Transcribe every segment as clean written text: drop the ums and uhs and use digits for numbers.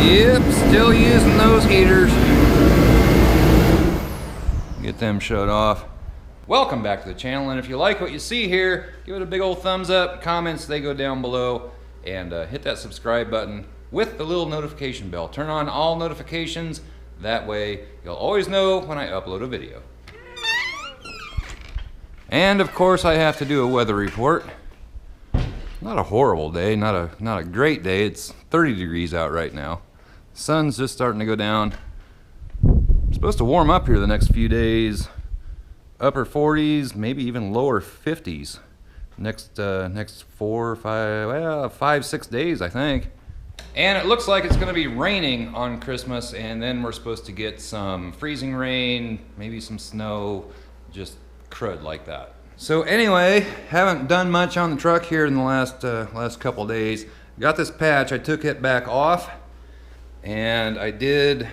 Yep, still using those heaters. Get them shut off. Welcome back to the channel, and if you like what you see here, give it a big old thumbs up. Comments, they go down below, and hit that subscribe button with the little notification bell. Turn on all notifications. That way you'll always know when I upload a video. And of course I have to do a weather report. Not a horrible day, not a great day. It's 30 degrees out right now. Sun's just starting to go down. It's supposed to warm up here the next few days. Upper 40s, maybe even lower 50s. Next 5-6 days, I think. And it looks like it's going to be raining on Christmas, and then we're supposed to get some freezing rain, maybe some snow, just crud like that. So anyway, haven't done much on the truck here in the last couple days. Got this patch, I took it back off, and I did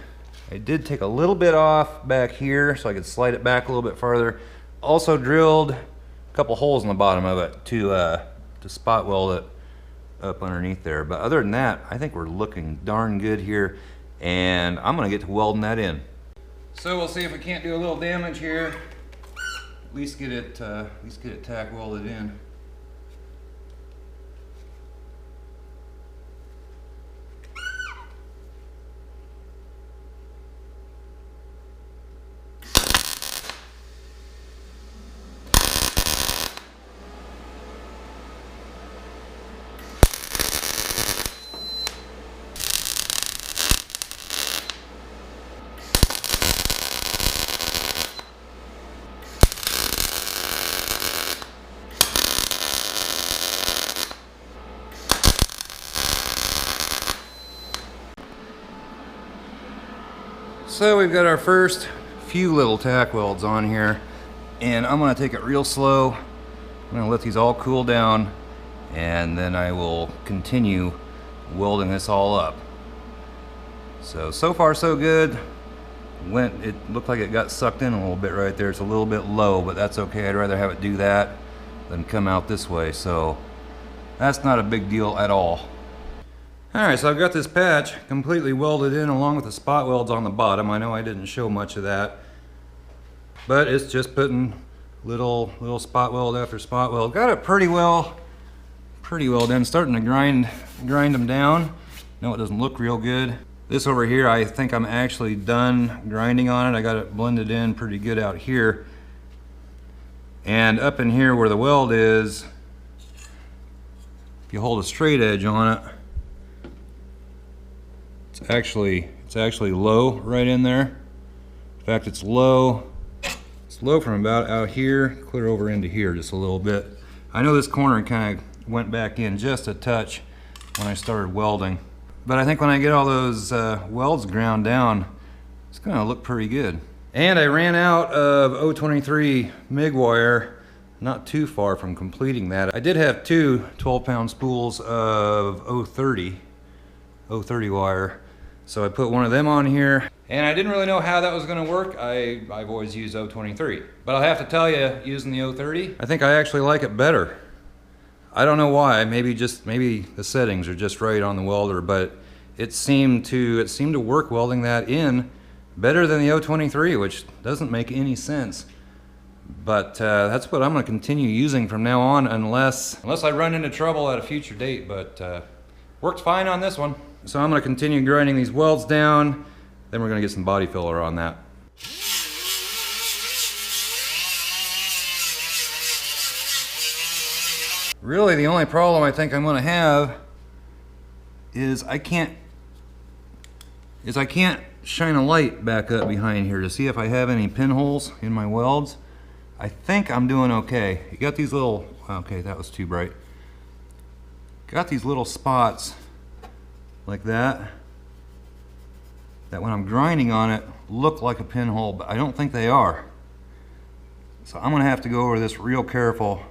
take a little bit off back here so I could slide it back a little bit farther. Also drilled a couple holes in the bottom of it to spot weld it up underneath there. But other than that, I think we're looking darn good here, and I'm gonna get to welding that in. So we'll see if we can't do a little damage here. At least get it tack welded in. So we've got our first few little tack welds on here, and I'm going to take it real slow. I'm going to let these all cool down, and then I will continue welding this all up. So far so good. It looked like it got sucked in a little bit right there. It's a little bit low, but that's okay. I'd rather have it do that than come out this way. So that's not a big deal at all. Alright, so I've got this patch completely welded in along with the spot welds on the bottom. I know I didn't show much of that, but it's just putting little spot weld after spot weld. Got it pretty well done. Starting to grind them down. No, it doesn't look real good. This over here, I think I'm actually done grinding on it. I got it blended in pretty good out here. And up in here where the weld is, if you hold a straight edge on it, it's actually low right in there. In fact, it's low from about out here clear over into here just a little bit. I know this corner kind of went back in just a touch when I started welding, but I think when I get all those welds ground down, it's gonna look pretty good. And I ran out of 023 MIG wire not too far from completing that. I did have two 12-pound spools of 030 wire. So I put one of them on here, and I didn't really know how that was going to work. I've always used 023, but I'll have to tell you, using the 030, I think I actually like it better. I don't know why. Maybe the settings are just right on the welder, but it seemed to work welding that in better than the 023, which doesn't make any sense. But that's what I'm going to continue using from now on, unless I run into trouble at a future date. But worked fine on this one. So I'm going to continue grinding these welds down, then we're going to get some body filler on that. Really the only problem I think I'm going to have is I can't shine a light back up behind here to see if I have any pinholes in my welds. I think I'm doing okay. You got these little, okay, that was too bright. Got these little spots like that when I'm grinding on it look like a pinhole, but I don't think they are. So I'm gonna have to go over this real careful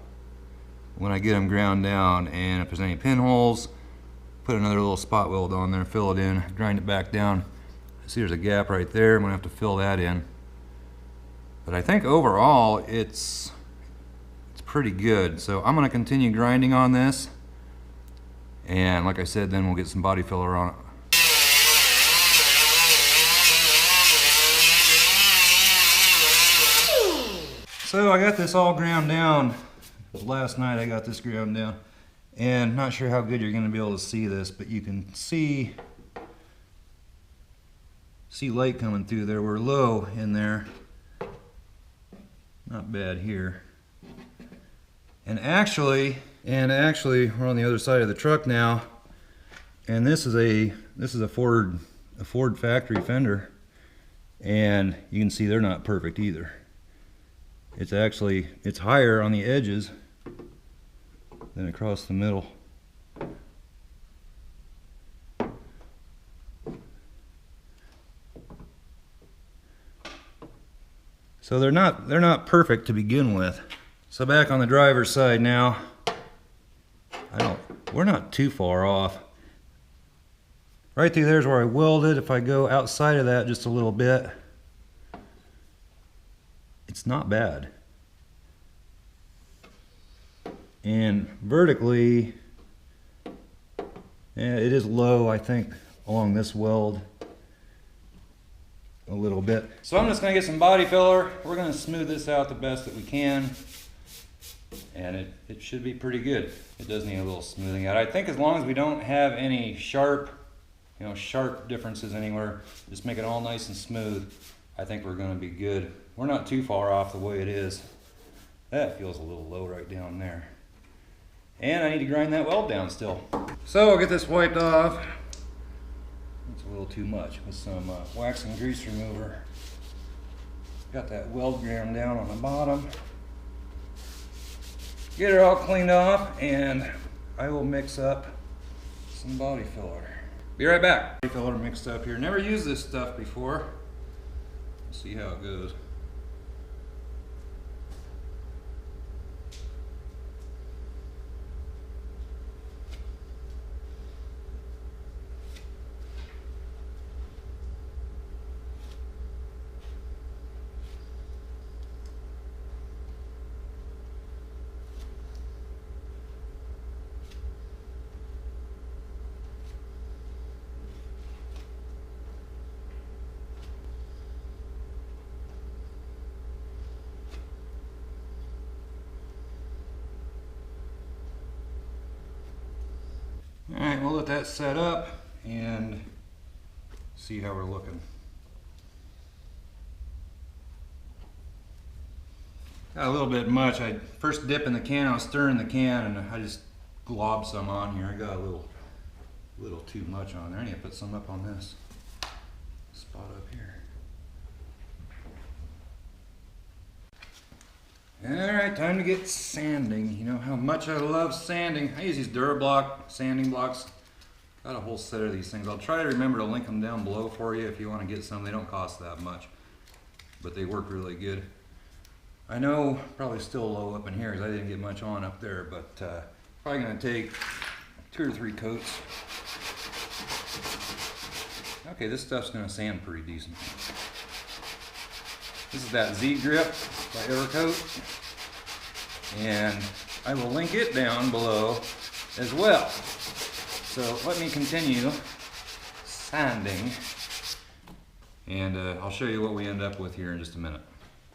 when I get them ground down, and if there's any pinholes, put another little spot weld on there, fill it in, grind it back down. See, there's a gap right there. I'm gonna have to fill that in. But I think overall it's pretty good. So I'm gonna continue grinding on this, and like I said, then we'll get some body filler on it. So I got this all ground down. Last night I got this ground down. And not sure how good you're going to be able to see this, but you can see light coming through there. We're low in there. Not bad here. And actually we're on the other side of the truck now. And this is a Ford factory fender. And you can see they're not perfect either. It's higher on the edges than across the middle. So they're not perfect to begin with. So back on the driver's side now, we're not too far off. Right through there's where I welded. If I go outside of that just a little bit, it's not bad. And vertically, it is low, I think, along this weld a little bit. So I'm just going to get some body filler. We're going to smooth this out the best that we can. And it should be pretty good. It does need a little smoothing out. I think as long as we don't have any sharp differences anywhere, just make it all nice and smooth, I think we're going to be good. We're not too far off the way it is. That feels a little low right down there. And I need to grind that weld down still. So I'll get this wiped off. It's a little too much with some wax and grease remover. Got that weld ground down on the bottom. Get it all cleaned off and I will mix up some body filler. Be right back. Body filler mixed up here. Never used this stuff before. Let's see how it goes. Alright, we'll let that set up and see how we're looking. Got a little bit much. I first dip in the can, I was stirring the can and I just globbed some on here. I got a little too much on there. I need to put some up on this spot up here. Alright, time to get sanding. You know how much I love sanding. I use these dura-block sanding blocks. Got a whole set of these things. I'll try to remember to link them down below for you if you want to get some. They don't cost that much, but they work really good. I know probably still low up in here because I didn't get much on up there, but probably going to take 2 or 3 coats. Okay, this stuff's going to sand pretty decent. This is that Z grip by Evercoat, and I will link it down below as well. So let me continue sanding, and I'll show you what we end up with here in just a minute.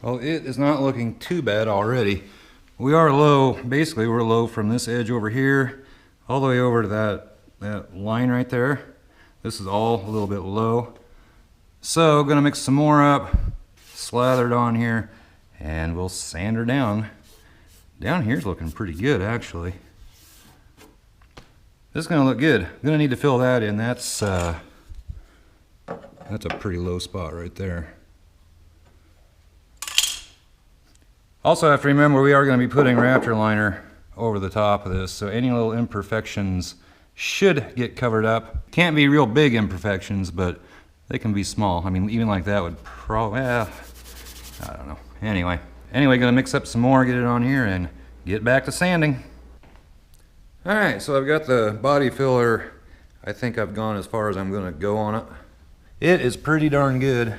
Well, it is not looking too bad already. We are low, basically we're low from this edge over here all the way over to that line right there. This is all a little bit low. So gonna mix some more up, slather it on here, and we'll sand her down. Down here's looking pretty good actually. This is gonna look good. I'm gonna need to fill that in. That's a pretty low spot right there. Also have to remember we are going to be putting Raptor liner over the top of this, so any little imperfections should get covered up. Can't be real big imperfections, but they can be small. I mean, even like that would probably, I don't know. Anyway, gonna mix up some more, get it on here, and get back to sanding. All right, so I've got the body filler. I think I've gone as far as I'm gonna go on it. It is pretty darn good.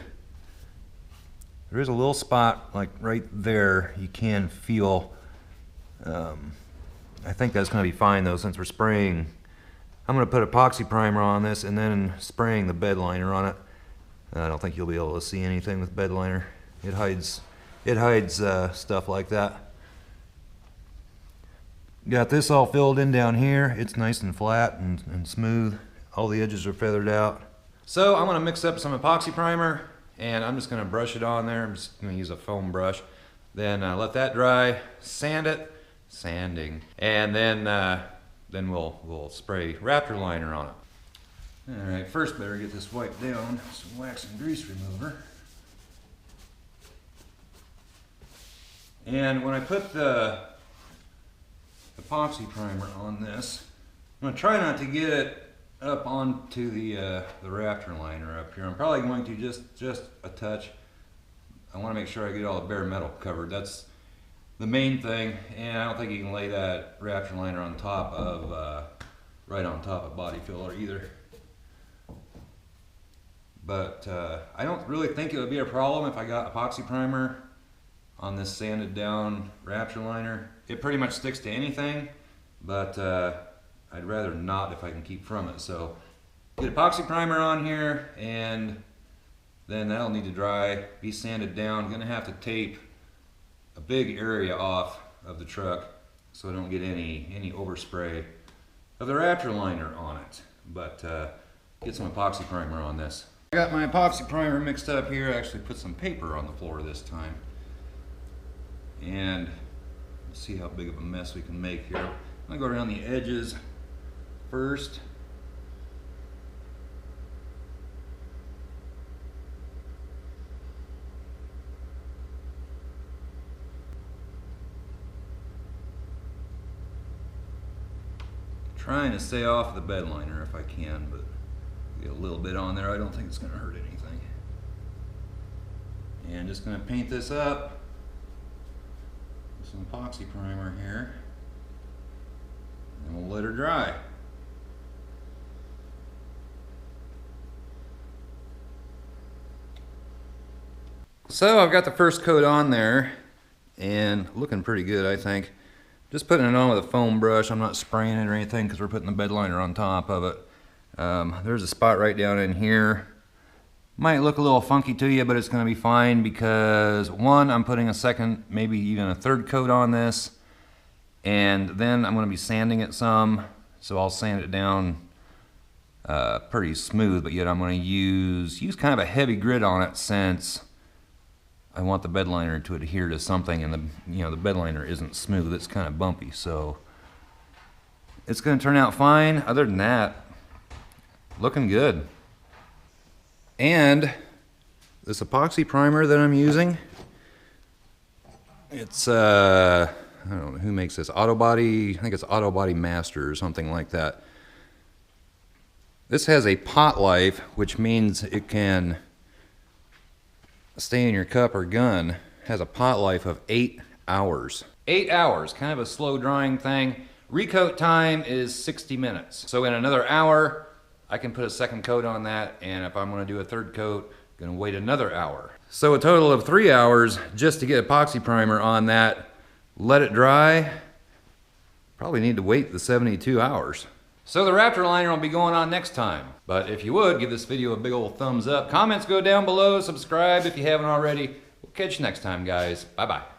There is a little spot like right there you can feel. I think that's going to be fine though since we're spraying. I'm going to put epoxy primer on this and then spraying the bed liner on it. I don't think you'll be able to see anything with bed liner. It hides it hides stuff like that. Got this all filled in down here. It's nice and flat and smooth. All the edges are feathered out. So I'm gonna mix up some epoxy primer and I'm just gonna brush it on there. I'm just gonna use a foam brush. Then let that dry, sand it, sanding, and then we'll spray Raptor liner on it. All right, first better get this wiped down. Some wax and grease remover. And when I put the epoxy primer on this, I'm gonna try not to get it up onto the Raptor liner up here. I'm probably going to just a touch. I want to make sure I get all the bare metal covered. That's the main thing, and I don't think you can lay that Raptor liner on top of right on top of body filler either. But I don't really think it would be a problem if I got epoxy primer on this sanded down Raptor liner. It pretty much sticks to anything, but I'd rather not if I can keep from it. So get epoxy primer on here, and then that'll need to dry, be sanded down. I'm gonna have to tape a big area off of the truck so I don't get any overspray of the Raptor liner on it. But get some epoxy primer on this. I got my epoxy primer mixed up here. I actually put some paper on the floor this time. And let's see how big of a mess we can make here. I'm gonna go around the edges first. Trying to stay off the bed liner if I can, but get a little bit on there. I don't think it's gonna hurt anything. And just gonna paint this up with some epoxy primer here. And we'll let her dry. So I've got the first coat on there and looking pretty good, I think. Just putting it on with a foam brush. I'm not spraying it or anything because we're putting the bed liner on top of it. There's a spot right down in here. Might look a little funky to you, but it's going to be fine because one, I'm putting a second, maybe even a third coat on this. And then I'm going to be sanding it some, so I'll sand it down pretty smooth, but yet I'm going to use kind of a heavy grit on it since I want the bed liner to adhere to something, and the bed liner isn't smooth, it's kind of bumpy, so it's going to turn out fine. Other than that, looking good. And this epoxy primer that I'm using, it's I don't know who makes this, Autobody, I think it's Autobody Master or something like that. This has a pot life, which means it can stay in your cup or gun. Has a pot life of 8 hours. 8 hours, kind of a slow drying thing. Recoat time is 60 minutes. So in another hour, I can put a second coat on that, and if I'm gonna do a third coat, I'm gonna wait another hour. So a total of 3 hours just to get epoxy primer on that. Let it dry. Probably need to wait the 72 hours. So the Raptor liner will be going on next time. But if you would, give this video a big old thumbs up. Comments go down below. Subscribe if you haven't already. We'll catch you next time, guys. Bye-bye.